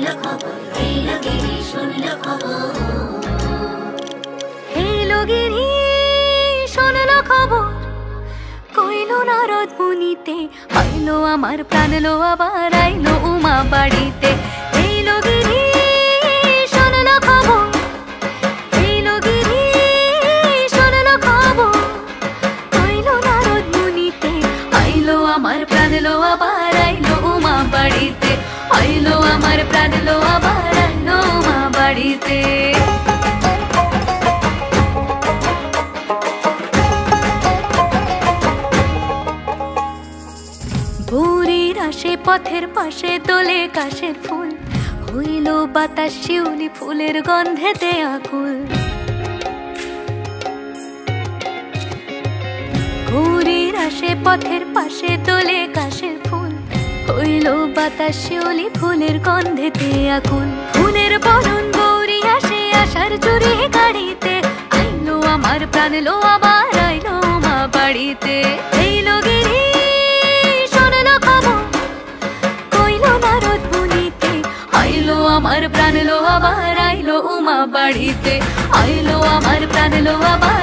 শুনলো খবর, এলো গিরি শুনলো খবর। এলো গিরি শুনলো খবর, কইলো নারদ মুনিতে, আইলো আমার প্রাণ লো আবার আইলো উমা বাড়িতে। এলো গিরি শুনলো খবর, এলো গিরি শুনলো খবর, কইলো নারদ মুনিতে, আইলো আমার প্রাণ লো আবার আইলো উমা বাড়িতে, আইলো আমার প্রাণ লো আবার আইলো উমা বাড়িতে। ভোরের আসে পথের পাশে দোলে কাশের ফুল, হইল বাতাস শিউলি ফুলের গন্ধেতে আকুল। ভোরের আসে পথের পাশে দোলে কাশের ফুল, হইল বাতাস শিউলি ফুলের গন্ধেতে আকুল। ফুলের বরণ গৌরী আসে আশার জুড়ে গাড়িতে, আইলো আমার প্রাণ লো আবার আইলো মা বাড়িতে। এইলো গিরি শুনলো খবর, কইলো নারদ মুনিতে, আইলো আমার প্রাণ লো আবার আইলো উমা বাড়িতে, আইলো আমার প্রাণ লো আবার